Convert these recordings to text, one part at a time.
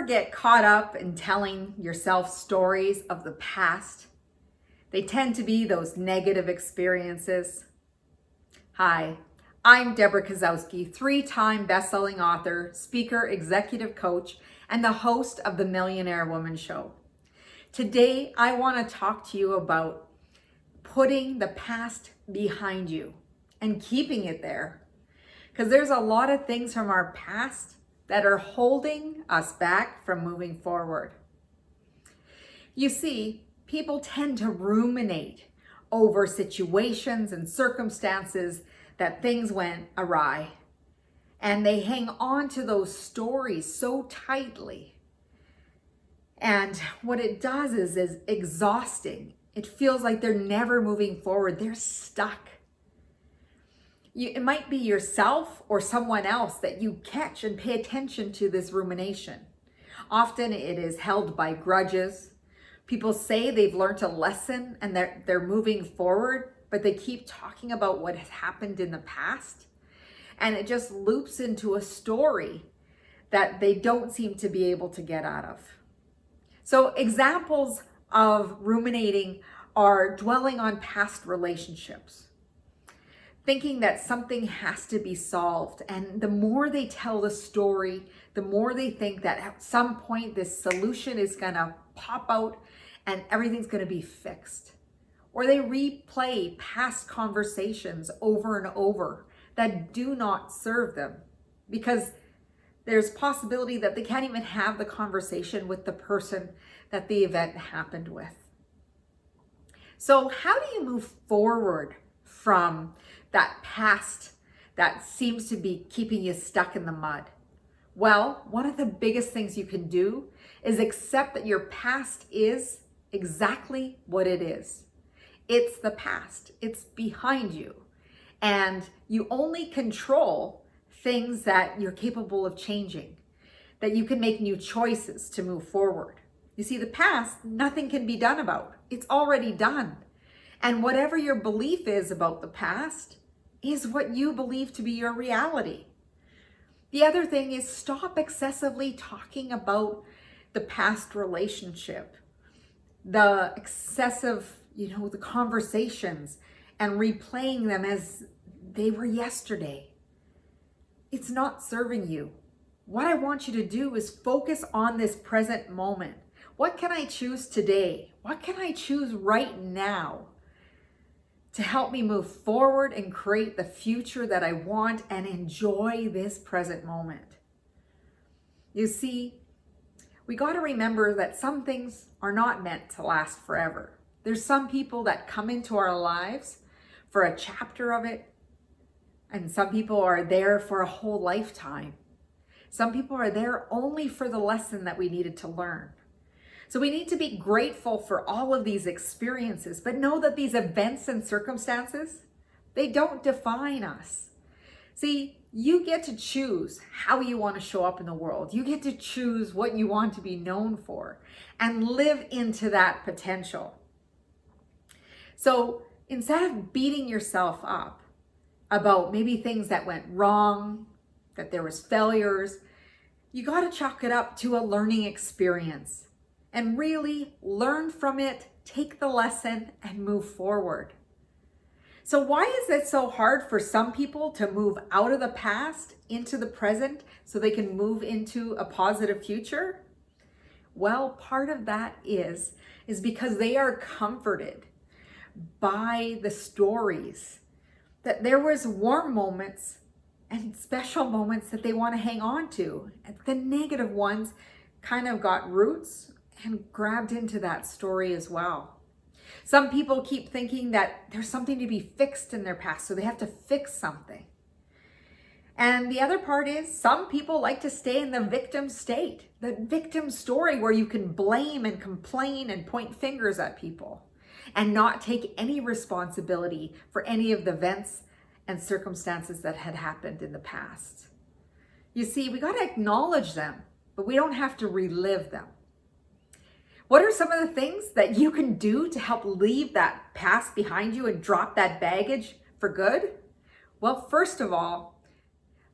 ever get caught up in telling yourself stories of the past? They tend to be those negative experiences. Hi, I'm Debra Kasowski, 3-time best-selling author, speaker, executive coach, and the host of the Millionaire Woman Show. Today, I want to talk to you about putting the past behind you and keeping it there. Because there's a lot of things from our past that are holding us back from moving forward. You see, people tend to ruminate over situations and circumstances that things went awry. And they hang on to those stories so tightly. And what it does is exhausting. It feels like they're never moving forward. They're stuck. It might be yourself or someone else that you catch and pay attention to this rumination. Often it is held by grudges. People say they've learned a lesson and they're moving forward, but they keep talking about what has happened in the past. And it just loops into a story that they don't seem to be able to get out of. So examples of ruminating are dwelling on past relationships, thinking that something has to be solved. And the more they tell the story, the more they think that at some point this solution is going to pop out and everything's going to be fixed. Or they replay past conversations over and over that do not serve them, because there's possibility that they can't even have the conversation with the person that the event happened with. So how do you move forward from that past that seems to be keeping you stuck in the mud? Well, one of the biggest things you can do is accept that your past is exactly what it is. It's the past. It's behind you. And you only control things that you're capable of changing, that you can make new choices to move forward. You see, the past, nothing can be done about. It's already done. And whatever your belief is about the past is what you believe to be your reality. The other thing is, stop excessively talking about the past relationship, the excessive, the conversations, and replaying them as they were yesterday. It's not serving you. What I want you to do is focus on this present moment. What can I choose today? What can I choose right now to help me move forward and create the future that I want and enjoy this present moment? You see, we got to remember that some things are not meant to last forever. There's some people that come into our lives for a chapter of it, and some people are there for a whole lifetime. Some people are there only for the lesson that we needed to learn. So we need to be grateful for all of these experiences, but know that these events and circumstances, they don't define us. See, you get to choose how you want to show up in the world. You get to choose what you want to be known for and live into that potential. So instead of beating yourself up about maybe things that went wrong, that there was failures, you got to chalk it up to a learning experience and really learn from it, take the lesson, and move forward. So why is it so hard for some people to move out of the past into the present so they can move into a positive future? Well, part of that is because they are comforted by the stories that there was warm moments and special moments that they want to hang on to. And the negative ones kind of got roots and grabbed into that story as well. Some people keep thinking that there's something to be fixed in their past, so they have to fix something. And the other part is, some people like to stay in the victim state, the victim story where you can blame and complain and point fingers at people and not take any responsibility for any of the events and circumstances that had happened in the past. You see, we got to acknowledge them, but we don't have to relive them. What are some of the things that you can do to help leave that past behind you and drop that baggage for good? Well, first of all,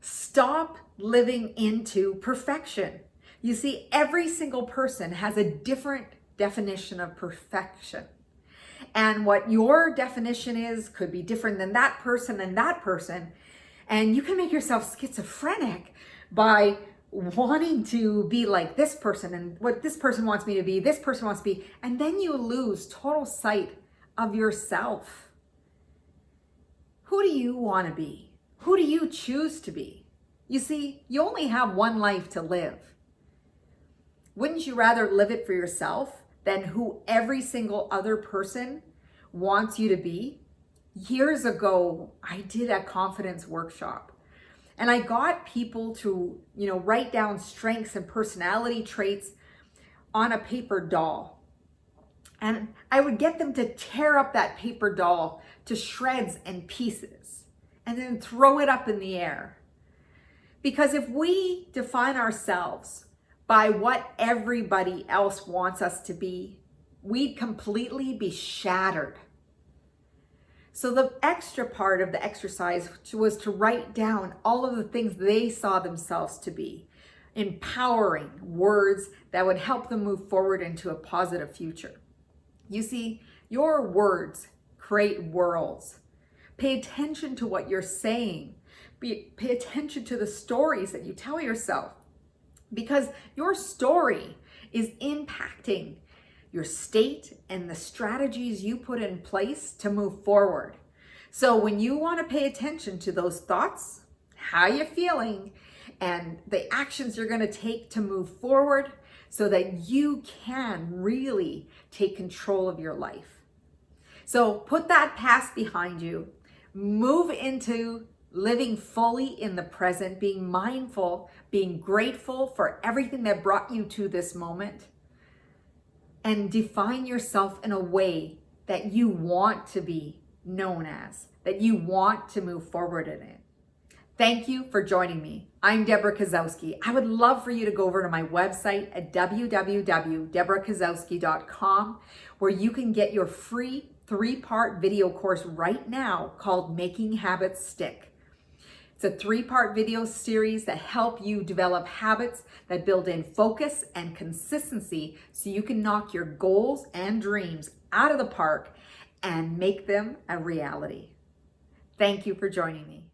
stop living into perfection. You see, every single person has a different definition of perfection. And what your definition is could be different than that person and that person. And you can make yourself schizophrenic by wanting to be like this person, and what this person wants me to be, this person wants to be, and then you lose total sight of yourself. Who do you want to be? Who do you choose to be? You see, you only have one life to live. Wouldn't you rather live it for yourself than who every single other person wants you to be? Years ago, I did a confidence workshop. And I got people to, write down strengths and personality traits on a paper doll. And I would get them to tear up that paper doll to shreds and pieces and then throw it up in the air. Because if we define ourselves by what everybody else wants us to be, we'd completely be shattered. So the extra part of the exercise was to write down all of the things they saw themselves to be, empowering words that would help them move forward into a positive future. You see, your words create worlds. Pay attention to what you're saying. Pay attention to the stories that you tell yourself, because your story is impacting your state and the strategies you put in place to move forward. So when you want to pay attention to those thoughts, how you're feeling, and the actions you're going to take to move forward so that you can really take control of your life. So put that past behind you, move into living fully in the present, being mindful, being grateful for everything that brought you to this moment, and define yourself in a way that you want to be known as, that you want to move forward in it. Thank you for joining me. I'm Debra Kasowski. I would love for you to go over to my website at www.debrakasowski.com, where you can get your free 3-part video course right now called Making Habits Stick. It's a 3-part video series that help you develop habits that build in focus and consistency so you can knock your goals and dreams out of the park and make them a reality. Thank you for joining me.